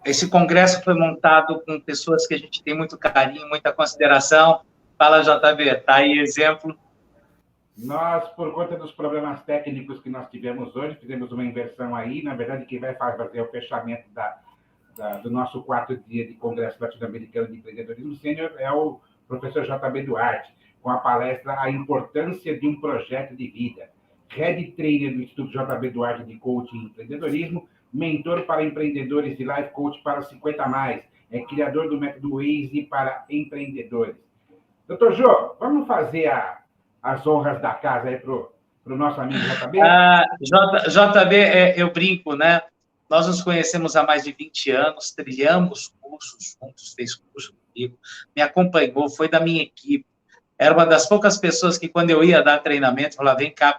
Esse congresso foi montado com pessoas que a gente tem muito carinho, muita consideração. Fala, JB, está aí exemplo. Nós, por conta dos problemas técnicos que nós tivemos hoje, fizemos uma inversão aí. Na verdade, quem vai fazer o fechamento do nosso 4 dia de Congresso Latino-Americano de Empreendedorismo Sênior é o professor JB Duarte, com a palestra A Importância de um Projeto de Vida. Head Trainer do Instituto JB Duarte de Coaching e Empreendedorismo, mentor para empreendedores e life coach para 50 mais. É criador do método Waze para empreendedores. Doutor Jô, vamos fazer as honras da casa aí para o nosso amigo JB? JB, eu brinco, né? Nós nos conhecemos há mais de 20 anos, trilhamos cursos juntos, fez curso comigo, me acompanhou, foi da minha equipe. Era uma das poucas pessoas que, quando eu ia dar treinamento, falava, vem cá,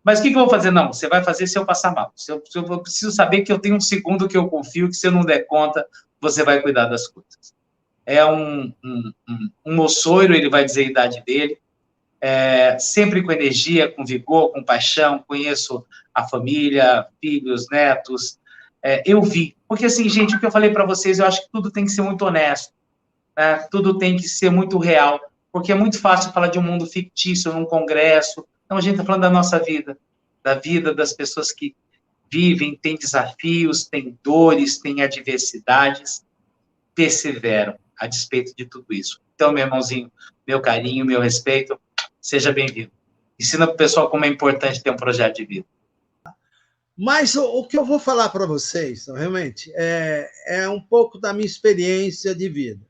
mas o que eu vou fazer? Não, você vai fazer se eu passar mal. Eu preciso saber que eu tenho um segundo que eu confio, que se eu não der conta, você vai cuidar das coisas. É um moçoiro, ele vai dizer a idade dele, sempre com energia, com vigor, com paixão, conheço a família, filhos, netos, eu vi. Porque, assim, gente, o que eu falei para vocês, eu acho que tudo tem que ser muito honesto, né? Tudo tem que ser muito real, porque é muito fácil falar de um mundo fictício num congresso. Então, a gente está falando da nossa vida, da vida das pessoas que vivem, têm desafios, têm dores, têm adversidades, perseveram a despeito de tudo isso. Então, meu irmãozinho, meu carinho, meu respeito, seja bem-vindo. Ensina para o pessoal como é importante ter um projeto de vida. Mas o que eu vou falar para vocês, realmente, é um pouco da minha experiência de vida.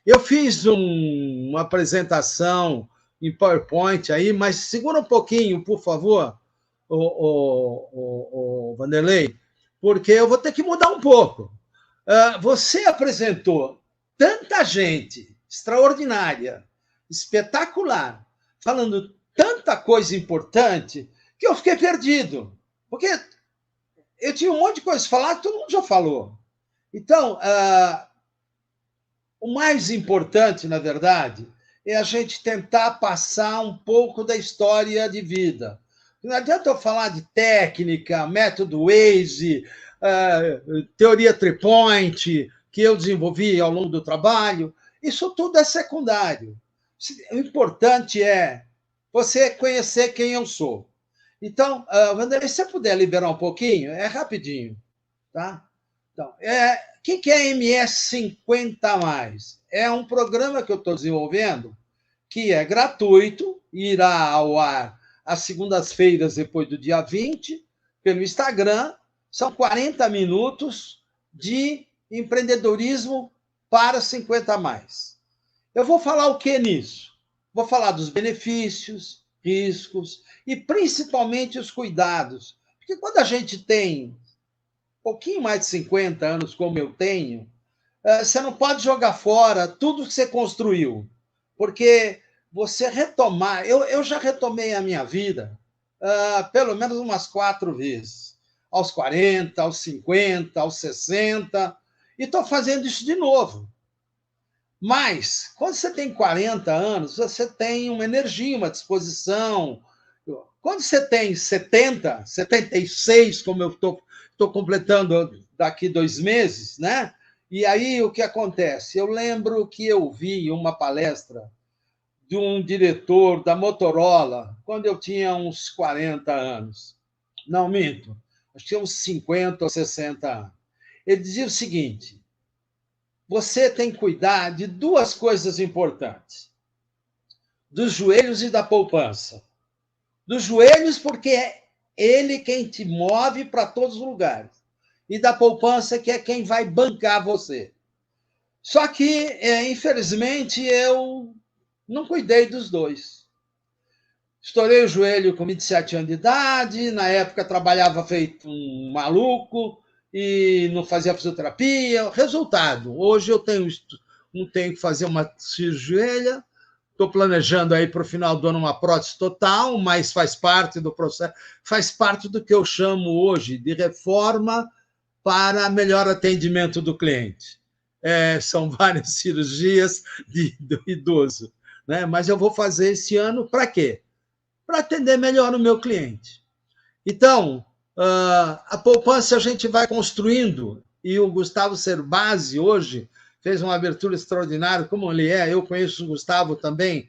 Eu fiz uma apresentação em PowerPoint aí, mas segura um pouquinho, por favor, o Vanderlei, porque eu vou ter que mudar um pouco. Você apresentou tanta gente extraordinária, espetacular, falando tanta coisa importante, que eu fiquei perdido. Porque eu tinha um monte de coisa para falar que todo mundo já falou. Então, o mais importante, na verdade, é a gente tentar passar um pouco da história de vida. Não adianta eu falar de técnica, método Waze, teoria three-point, que eu desenvolvi ao longo do trabalho. Isso tudo é secundário. O importante é você conhecer quem eu sou. Então, Vanderlei, se você puder liberar um pouquinho, é rapidinho. Tá? Então, o que é MS 50+? É um programa que eu estou desenvolvendo que é gratuito, irá ao ar às segundas-feiras, depois do dia 20, pelo Instagram. São 40 minutos de empreendedorismo para 50+. Eu vou falar o que nisso? Vou falar dos benefícios, riscos e, principalmente, os cuidados. Porque quando a gente tem um pouquinho mais de 50 anos, como eu tenho, você não pode jogar fora tudo que você construiu, porque você retomar... Eu já retomei a minha vida pelo menos umas 4 vezes, aos 40, aos 50, aos 60, e estou fazendo isso de novo. Mas, quando você tem 40 anos, você tem uma energia, uma disposição. Quando você tem 70, 76, como eu estou completando daqui 2 meses, né? E aí o que acontece? Eu lembro que eu vi uma palestra de um diretor da Motorola, quando eu tinha uns 40 anos. Não, minto. Acho que tinha uns 50 ou 60 anos. Ele dizia o seguinte: você tem que cuidar de 2 coisas importantes: dos joelhos e da poupança. Dos joelhos, porque é ele quem te move para todos os lugares. E da poupança, que é quem vai bancar você. Só que, infelizmente, eu não cuidei dos 2. Estourei o joelho com 27 anos de idade, na época trabalhava feito um maluco e não fazia fisioterapia. Resultado, hoje eu não tenho que fazer uma cirurgia. Estou planejando aí para o final do ano uma prótese total, mas faz parte do processo, faz parte do que eu chamo hoje de reforma para melhor atendimento do cliente. São várias cirurgias do idoso, né? Mas eu vou fazer esse ano para quê? Para atender melhor o meu cliente. Então, a poupança a gente vai construindo e o Gustavo Cerbasi, hoje, fez uma abertura extraordinária, como ele é. Eu conheço o Gustavo também,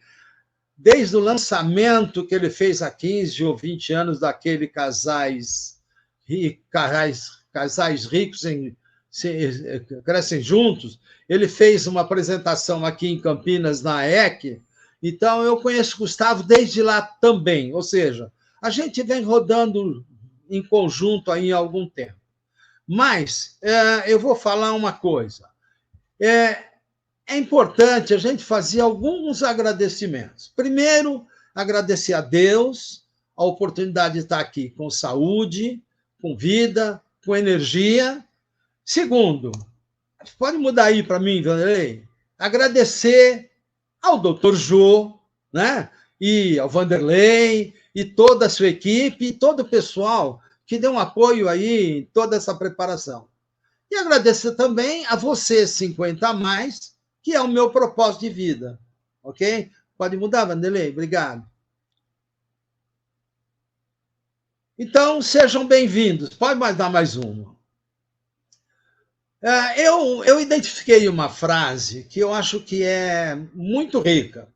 desde o lançamento que ele fez há 15 ou 20 anos daquele Casais Ricos Crescem Juntos. Ele fez uma apresentação aqui em Campinas, na EC. Então, eu conheço o Gustavo desde lá também. Ou seja, a gente vem rodando em conjunto aí há algum tempo. Mas eu vou falar uma coisa. É importante a gente fazer alguns agradecimentos. Primeiro, agradecer a Deus a oportunidade de estar aqui com saúde, com vida, com energia. Segundo, pode mudar aí para mim, Vanderlei? Agradecer ao Dr. Jô, né? E ao Vanderlei, e toda a sua equipe, e todo o pessoal que deu um apoio aí em toda essa preparação. E agradecer também a você, 50 a mais, que é o meu propósito de vida. Ok? Pode mudar, Vanderlei? Obrigado. Então, sejam bem-vindos. Pode mais dar mais uma. Eu identifiquei uma frase que eu acho que é muito rica.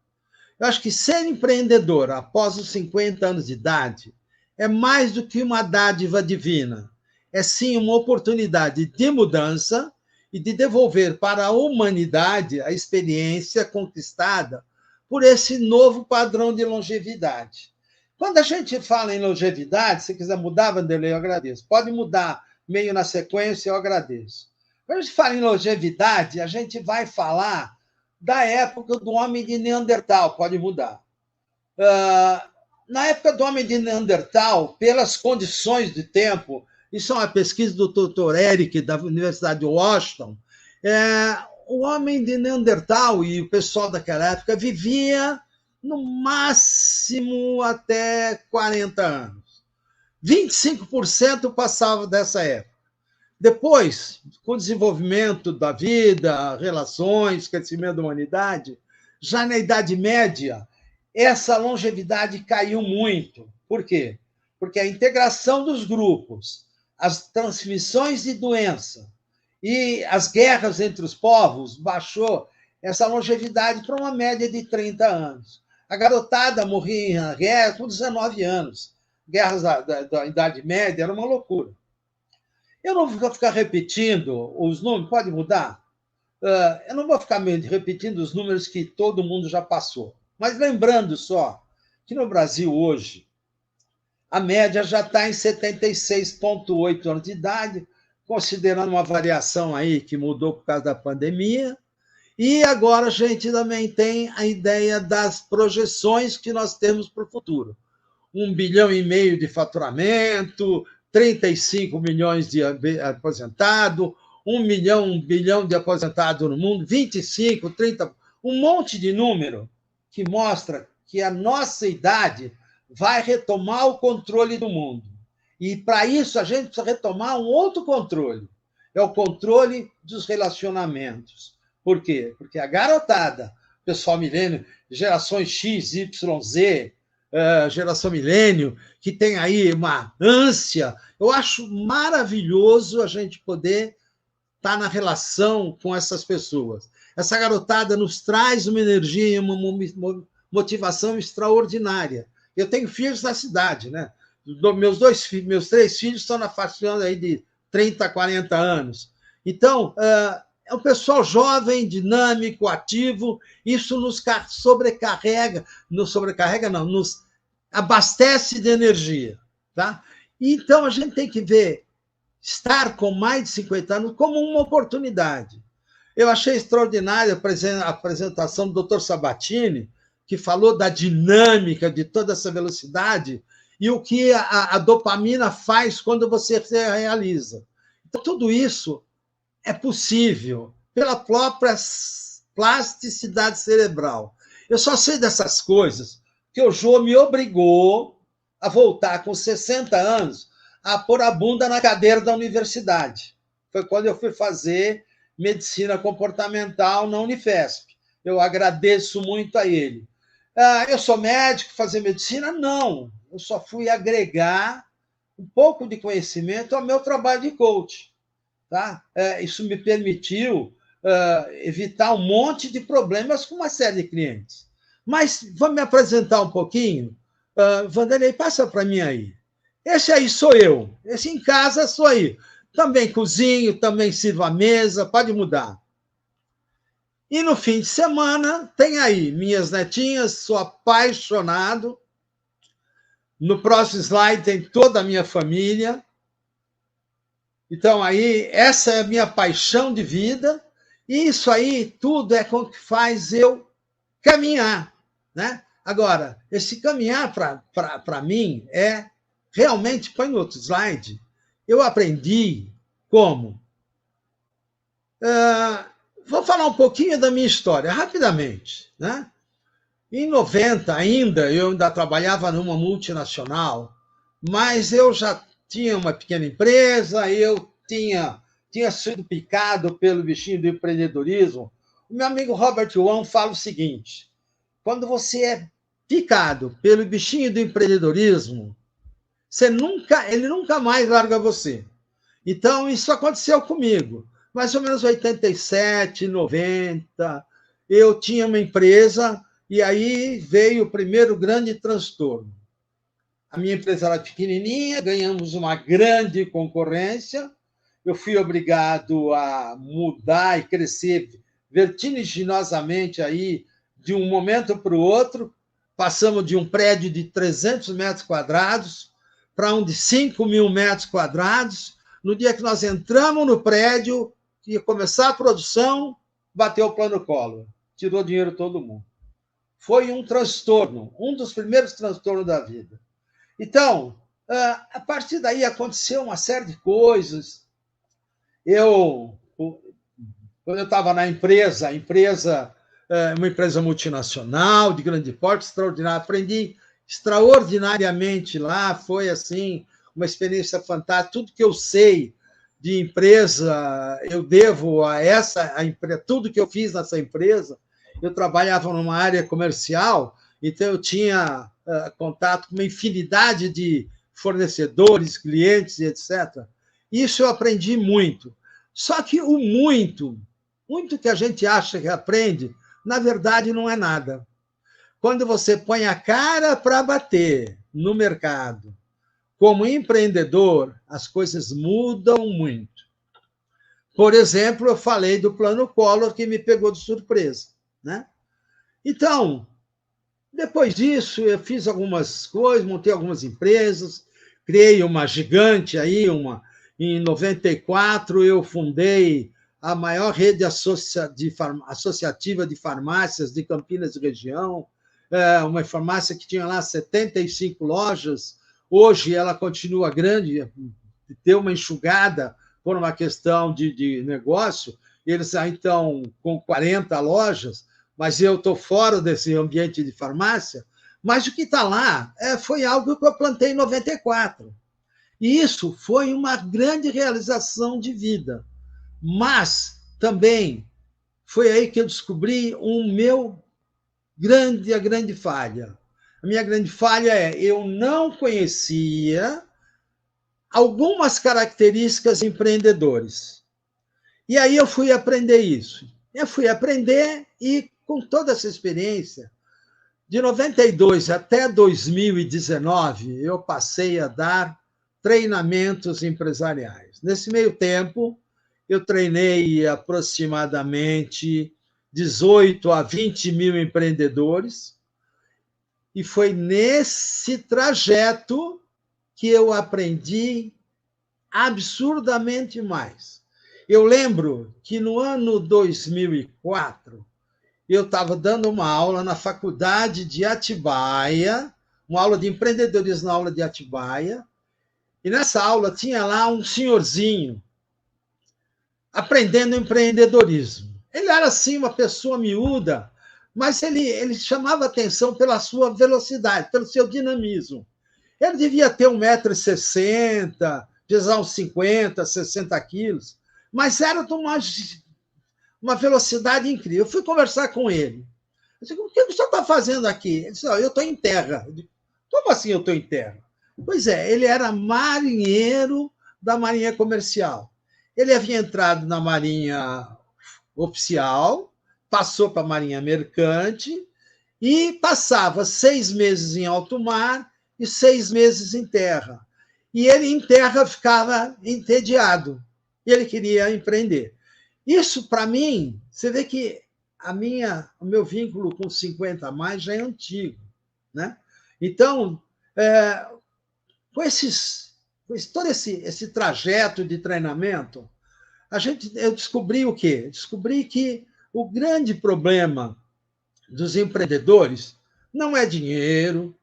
Eu acho que ser empreendedor após os 50 anos de idade é mais do que uma dádiva divina. É sim uma oportunidade de mudança e de devolver para a humanidade a experiência conquistada por esse novo padrão de longevidade. Quando a gente fala em longevidade, se quiser mudar, Vanderlei, eu agradeço. Pode mudar meio na sequência, eu agradeço. Quando a gente fala em longevidade, a gente vai falar da época do homem de Neandertal, pode mudar. Na época do homem de Neandertal, pelas condições de tempo, isso é uma pesquisa do Dr. Eric, da Universidade de Washington, o homem de Neandertal e o pessoal daquela época vivia no máximo até 40 anos. 25% passava dessa época. Depois, com o desenvolvimento da vida, relações, crescimento da humanidade, já na Idade Média, essa longevidade caiu muito. Por quê? Porque a integração dos grupos, as transmissões de doença e as guerras entre os povos baixou essa longevidade para uma média de 30 anos. A garotada morria na guerra com 19 anos. Guerras da Idade Média era uma loucura. Eu não vou ficar repetindo os números, pode mudar? Eu não vou ficar repetindo os números que todo mundo já passou. Mas lembrando só que no Brasil hoje, a média já está em 76,8 anos de idade, considerando uma variação aí que mudou por causa da pandemia. E agora a gente também tem a ideia das projeções que nós temos para o futuro. 1,5 bilhão de faturamento, 35 milhões de aposentados, 1 bilhão de aposentados no mundo, 25, 30, um monte de número que mostra que a nossa idade vai retomar o controle do mundo. E, para isso, a gente precisa retomar um outro controle. É o controle dos relacionamentos. Por quê? Porque a garotada, pessoal milênio, gerações X, Y, Z, geração milênio, que tem aí uma ânsia, eu acho maravilhoso a gente poder estar na relação com essas pessoas. Essa garotada nos traz uma energia e uma motivação extraordinária. Eu tenho filhos na cidade, né? Meus 3 filhos estão na faixa aí de 30 a 40 anos. Então, é um pessoal jovem, dinâmico, ativo. Isso nos sobrecarrega, nos abastece de energia. Tá? Então, a gente tem que ver estar com mais de 50 anos como uma oportunidade. Eu achei extraordinária a apresentação do Dr. Sabatini, que falou da dinâmica de toda essa velocidade e o que a dopamina faz quando você se realiza. Então, tudo isso é possível pela própria plasticidade cerebral. Eu só sei dessas coisas porque o Jô me obrigou a voltar com 60 anos a pôr a bunda na cadeira da universidade. Foi quando eu fui fazer medicina comportamental na Unifesp. Eu agradeço muito a ele. Eu sou médico, fazer medicina? Não. Eu só fui agregar um pouco de conhecimento ao meu trabalho de coach. Tá? Isso me permitiu evitar um monte de problemas com uma série de clientes. Mas vamos me apresentar um pouquinho. Vanderlei, passa para mim aí. Esse aí sou eu. Esse em casa sou eu. Também cozinho, também sirvo a mesa, pode mudar. E no fim de semana, tem aí minhas netinhas, sou apaixonado. No próximo slide tem toda a minha família. Então, aí, essa é a minha paixão de vida. E isso aí, tudo é o que faz eu caminhar, né? Agora, esse caminhar, para mim, realmente, põe no outro slide, eu aprendi como. Vou falar um pouquinho da minha história, rapidamente, né? Em 90 eu ainda trabalhava numa multinacional, mas eu já tinha uma pequena empresa, eu tinha sido picado pelo bichinho do empreendedorismo. O meu amigo Robert Wong fala o seguinte: quando você é picado pelo bichinho do empreendedorismo, ele nunca mais larga você. Então, isso aconteceu comigo. Mais ou menos 87, 90, eu tinha uma empresa e aí veio o primeiro grande transtorno. A minha empresa era pequenininha, ganhamos uma grande concorrência, eu fui obrigado a mudar e crescer vertiginosamente aí de um momento para o outro. Passamos de um prédio de 300 metros quadrados para um de 5 mil metros quadrados. No dia que nós entramos no prédio, ia começar a produção, bateu o plano Collor, tirou dinheiro de todo mundo. Foi um transtorno, um dos primeiros transtornos da vida. Então, a partir daí aconteceu uma série de coisas. Quando eu estava na empresa, uma empresa multinacional, de grande porte, extraordinária, aprendi extraordinariamente lá, foi assim, uma experiência fantástica. Tudo que eu sei de empresa, eu devo a tudo que eu fiz nessa empresa. Eu trabalhava numa área comercial, então eu tinha contato com uma infinidade de fornecedores, clientes, etc. Isso eu aprendi muito. Só que o muito que a gente acha que aprende, na verdade, não é nada. Quando você põe a cara para bater no mercado, como empreendedor, as coisas mudam muito. Por exemplo, eu falei do plano Collor, que me pegou de surpresa, né? Então, depois disso, eu fiz algumas coisas, montei algumas empresas, criei uma gigante aí, em 94 eu fundei a maior rede associativa de farmácias de Campinas e região, uma farmácia que tinha lá 75 lojas. Hoje ela continua grande, deu uma enxugada por uma questão de negócio. Eles já estão com 40 lojas, mas eu estou fora desse ambiente de farmácia. Mas o que está lá foi algo que eu plantei em 94. E isso foi uma grande realização de vida. Mas também foi aí que eu descobri a grande falha. A minha grande falha eu não conhecia algumas características empreendedores. E aí eu fui aprender isso. Eu fui aprender e, com toda essa experiência, de 92 até 2019, eu passei a dar treinamentos empresariais. Nesse meio tempo, eu treinei aproximadamente 18 a 20 mil empreendedores, e foi nesse trajeto que eu aprendi absurdamente mais. Eu lembro que no ano 2004, eu estava dando uma aula na faculdade de Atibaia, uma aula de empreendedorismo na aula de Atibaia, e nessa aula tinha lá um senhorzinho aprendendo empreendedorismo. Ele era, assim, uma pessoa miúda, mas ele chamava atenção pela sua velocidade, pelo seu dinamismo. Ele devia ter 1,60 m, pesar uns 50, 60 quilos, mas era de uma velocidade incrível. Eu fui conversar com ele. Eu disse: o que o senhor está fazendo aqui? Ele disse: eu estou em terra. Eu disse: como assim eu estou em terra? Pois é, ele era marinheiro da Marinha Comercial. Ele havia entrado na Marinha Oficial, passou para a Marinha Mercante e passava 6 meses em alto mar e 6 meses em terra. E ele, em terra, ficava entediado. E ele queria empreender. Isso, para mim, você vê que o meu vínculo com 50 a mais já é antigo, né? Então, com todo esse trajeto de treinamento, eu descobri o quê? Descobri que o grande problema dos empreendedores não é dinheiro,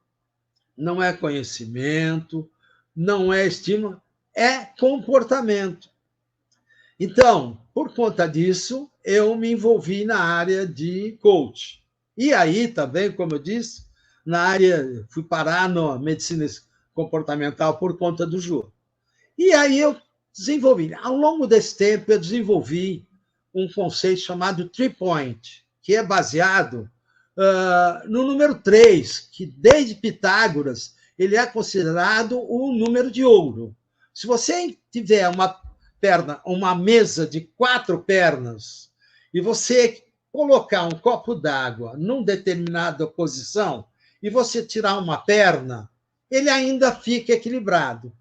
não é conhecimento, não é estímulo, é comportamento. Então, por conta disso, eu me envolvi na área de coach. E aí também, como eu disse, fui parar na medicina comportamental por conta do Jô. E aí eu desenvolvi. Ao longo desse tempo, eu desenvolvi um conceito chamado 3-point, que é baseado no número 3, que desde Pitágoras ele é considerado o número de ouro. Se você tiver uma mesa de 4 pernas e você colocar um copo d'água numa determinada posição e você tirar uma perna, ele ainda fica equilibrado.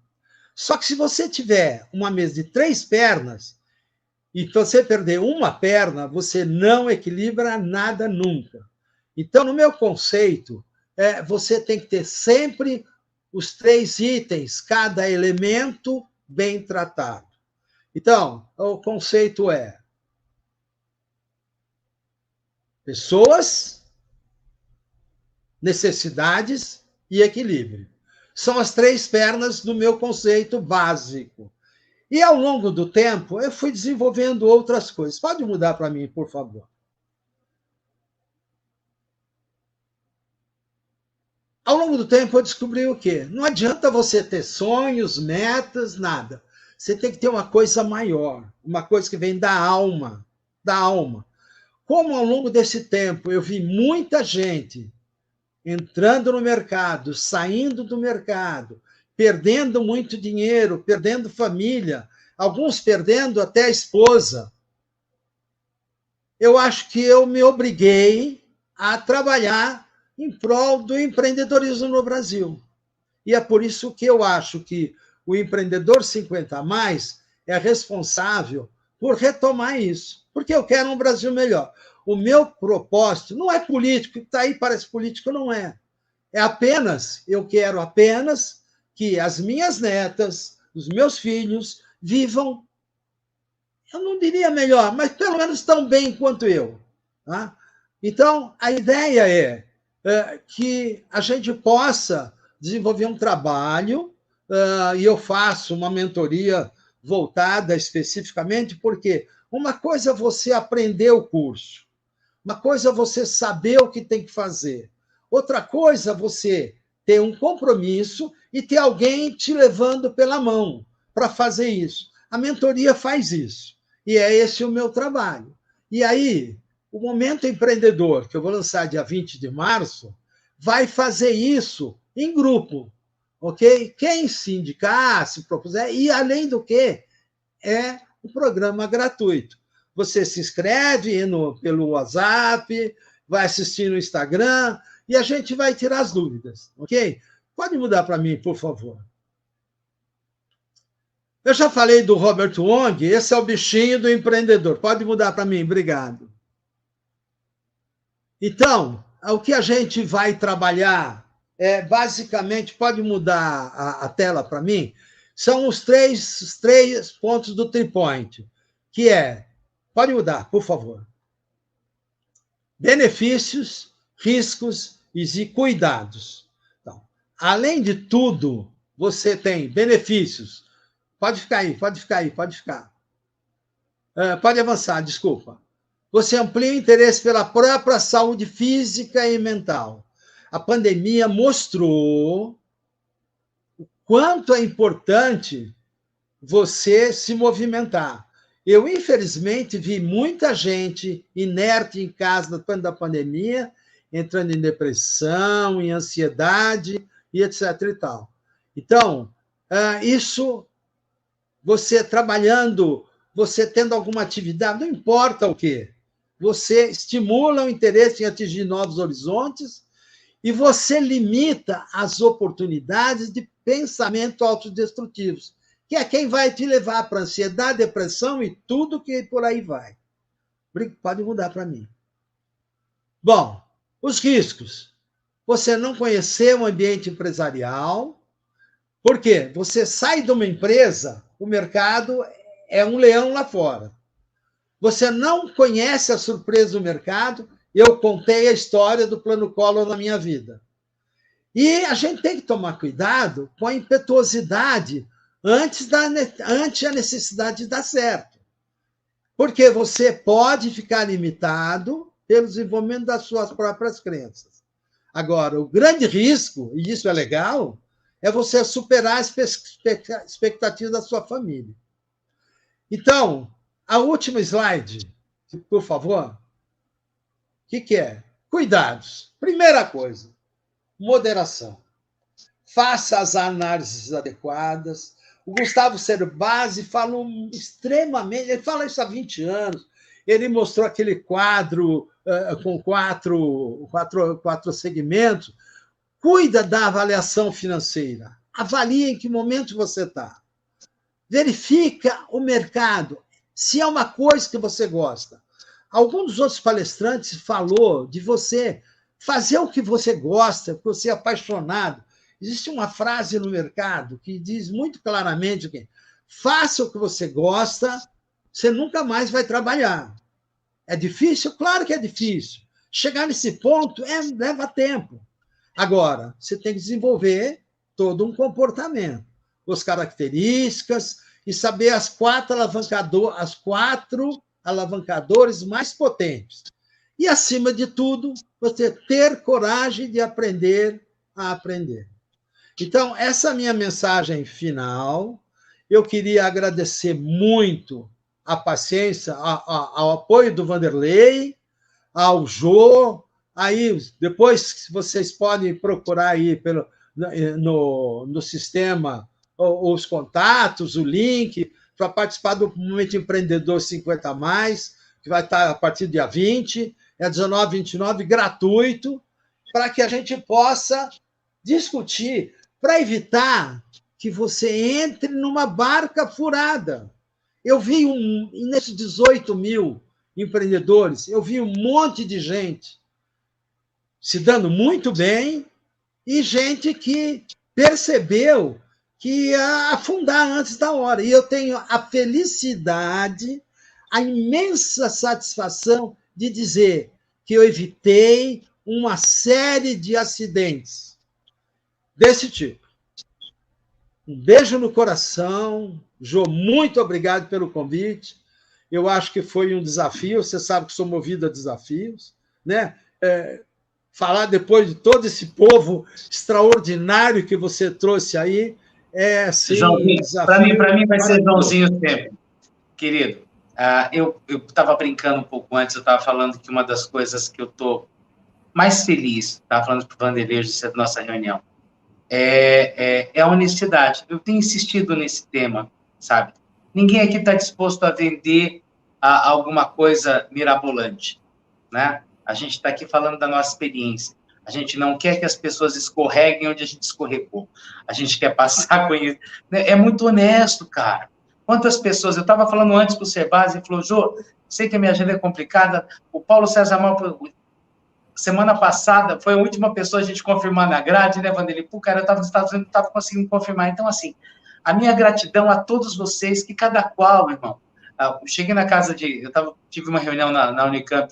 Só que se você tiver uma mesa de 3 pernas e você perder uma perna, você não equilibra nada nunca. Então, no meu conceito, você tem que ter sempre os 3 itens, cada elemento bem tratado. Então, o conceito é pessoas, necessidades e equilíbrio. São as 3 pernas do meu conceito básico. E, ao longo do tempo, eu fui desenvolvendo outras coisas. Pode mudar para mim, por favor. Ao longo do tempo, eu descobri o quê? Não adianta você ter sonhos, metas, nada. Você tem que ter uma coisa maior, uma coisa que vem da alma, da alma. Como ao longo desse tempo eu vi muita gente entrando no mercado, saindo do mercado, perdendo muito dinheiro, perdendo família, alguns perdendo até a esposa, eu acho que eu me obriguei a trabalhar em prol do empreendedorismo no Brasil. E é por isso que eu acho que o empreendedor 50 a mais é responsável por retomar isso, porque eu quero um Brasil melhor. O meu propósito não é político, está aí, parece político, não é. Eu quero apenas que as minhas netas, os meus filhos, vivam, eu não diria melhor, mas pelo menos tão bem quanto eu. Tá? Então, a ideia é que a gente possa desenvolver um trabalho, e eu faço uma mentoria voltada especificamente, porque uma coisa é você aprender o curso, uma coisa é você saber o que tem que fazer, outra coisa é você ter um compromisso e ter alguém te levando pela mão para fazer isso. A mentoria faz isso, e é esse o meu trabalho. E aí, o Momento Empreendedor, que eu vou lançar dia 20 de março, vai fazer isso em grupo, ok? Quem se indicar, se propuser, e além do que, é um programa gratuito. Você se inscreve pelo WhatsApp, vai assistir no Instagram, e a gente vai tirar as dúvidas, ok? Pode mudar para mim, por favor. Eu já falei do Robert Wong, esse é o bichinho do empreendedor. Pode mudar para mim, obrigado. Então, o que a gente vai trabalhar basicamente, pode mudar a tela para mim, são os três pontos do 3-point, que pode mudar, por favor. Benefícios, riscos e cuidados. Então, além de tudo, você tem benefícios. Pode ficar aí, pode ficar aí, pode ficar. Pode avançar, desculpa. Você amplia o interesse pela própria saúde física e mental. A pandemia mostrou o quanto é importante você se movimentar. Eu, infelizmente, vi muita gente inerte em casa depois da pandemia, entrando em depressão, em ansiedade, e etc. e tal. Então, isso, você trabalhando, você tendo alguma atividade, não importa o quê, você estimula o interesse em atingir novos horizontes e você limita as oportunidades de pensamento autodestrutivos, que é quem vai te levar para ansiedade, depressão e tudo que por aí vai. Pode mudar para mim. Bom, os riscos. Você não conhecer o ambiente empresarial. Por quê? Você sai de uma empresa, o mercado é um leão lá fora. Você não conhece a surpresa do mercado. Eu contei a história do Plano Collor na minha vida. E a gente tem que tomar cuidado com a impetuosidade ante a necessidade de dar certo. Porque você pode ficar limitado pelo desenvolvimento das suas próprias crenças. Agora, o grande risco, e isso é legal, é você superar as expectativas da sua família. Então, a última slide, por favor. O que é? Cuidados. Primeira coisa, moderação. Faça as análises adequadas. O Gustavo Cerbasi falou extremamente, ele fala isso há 20 anos, ele mostrou aquele quadro com quatro segmentos. Cuida da avaliação financeira. Avalie em que momento você está. Verifica o mercado, se é uma coisa que você gosta. Algum dos outros palestrantes falou de você fazer o que você gosta, que você é apaixonado. Existe uma frase no mercado que diz muito claramente que faça o que você gosta, você nunca mais vai trabalhar. É difícil? Claro que é difícil. Chegar nesse ponto leva tempo. Agora, você tem que desenvolver todo um comportamento, as características e saber as quatro alavancadores mais potentes. E, acima de tudo, você ter coragem de aprender a aprender. Então, essa é a minha mensagem final. Eu queria agradecer muito a paciência, ao apoio do Vanderlei, ao Jô. Aí, depois, vocês podem procurar aí no sistema os contatos, o link, para participar do Momento Empreendedor 50+, que vai estar a partir do dia 20, é 19h29, gratuito, para que a gente possa discutir, para evitar que você entre numa barca furada. Eu vi, nesses 18 mil empreendedores, eu vi um monte de gente se dando muito bem e gente que percebeu que ia afundar antes da hora. E eu tenho a felicidade, a imensa satisfação de dizer que eu evitei uma série de acidentes desse tipo. Um beijo no coração. Jô, muito obrigado pelo convite. Eu acho que foi um desafio. Você sabe que sou movido a desafios, né? Falar depois de todo esse povo extraordinário que você trouxe aí é, sim, um desafio. Para mim vai ser Joãozinho sempre, querido. Eu estava brincando um pouco antes, eu estava falando que uma das coisas que eu estou mais feliz, estava falando para o Vanderlei da nossa reunião, é a honestidade. Eu tenho insistido nesse tema, sabe? Ninguém aqui está disposto a vender alguma coisa mirabolante, né? A gente está aqui falando da nossa experiência. A gente não quer que as pessoas escorreguem onde a gente escorregou. A gente quer passar com isso. É muito honesto, cara. Quantas pessoas... Eu estava falando antes para o Cerbasi, ele falou, Jô, sei que a minha agenda é complicada. O Paulo César Mal, semana passada, foi a última pessoa a gente confirmar na grade, né, Vanderlei? Pô, cara, eu estava nos Estados Unidos, não estava conseguindo confirmar. Então, assim, a minha gratidão a todos vocês, que cada qual, irmão... Eu cheguei na casa tive uma reunião na Unicamp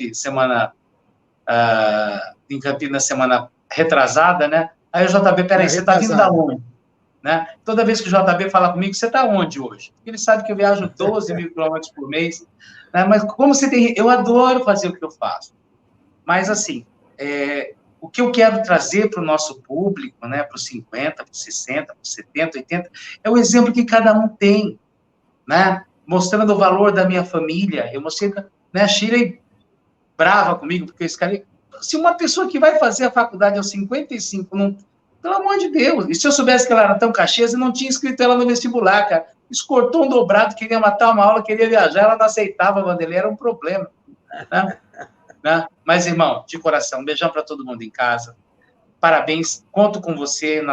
em Campinas semana retrasada, né? Aí o JB, peraí, você está vindo da onde? Né? Toda vez que o JB fala comigo, você está onde hoje? Ele sabe que eu viajo 12 mil quilômetros por mês, né? Mas como você tem... Eu adoro fazer o que eu faço. Mas, assim, o que eu quero trazer para o nosso público, né? Para os 50, para os 60, para os 70, 80, é o exemplo que cada um tem, né? Mostrando o valor da minha família. Eu mostrei, né? A Shirley brava comigo, porque esse cara... Se uma pessoa que vai fazer a faculdade aos 55 não Pelo amor de Deus. E se eu soubesse que ela era tão caxias, eu não tinha inscrito ela no vestibular, cara. Isso cortou um dobrado, queria matar uma aula, queria viajar, ela não aceitava, Vanderlei, era um problema. Né? Mas, irmão, de coração, um beijão para todo mundo em casa. Parabéns, conto com você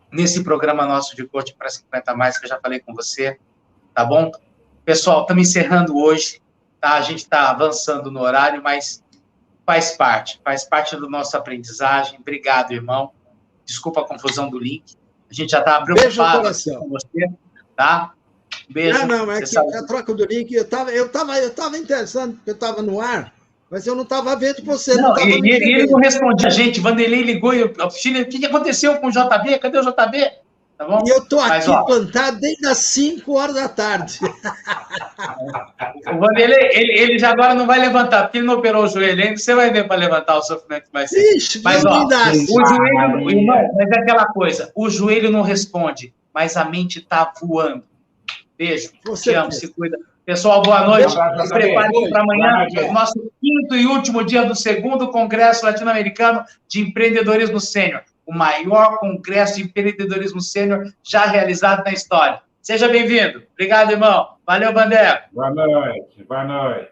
nesse programa nosso de Coaching para 50 mais, que eu já falei com você, tá bom? Pessoal, estamos encerrando hoje, tá? A gente está avançando no horário, mas faz parte da nossa aprendizagem. Obrigado, irmão. Desculpa a confusão do link. A gente já estava preocupado com você, tá? Beijo. Não, é que a troca do link, eu tava interessado, porque eu estava no ar, mas eu não estava vendo você. Não, ele não respondia a gente. Vanderlei ligou e o que aconteceu com o JB? Cadê o JB? Tá bom? E eu estou aqui plantado desde as 5 horas da tarde. O Vanderlei, ele já agora não vai levantar, porque ele não operou o joelho ainda. Você vai ver para levantar o sofrimento mais cedo. Ixi, mas, ó, o joelho, irmão, mas é aquela coisa. O joelho não responde, mas a mente está voando. Beijo. Te amo, se cuida. Pessoal, boa noite. Se preparem para amanhã, o nosso 5º e último dia do 2º Congresso Latino-Americano de Empreendedorismo Sênior. O maior congresso de empreendedorismo sênior já realizado na história. Seja bem-vindo. Obrigado, irmão. Valeu, Bandeira. Boa noite. Boa noite.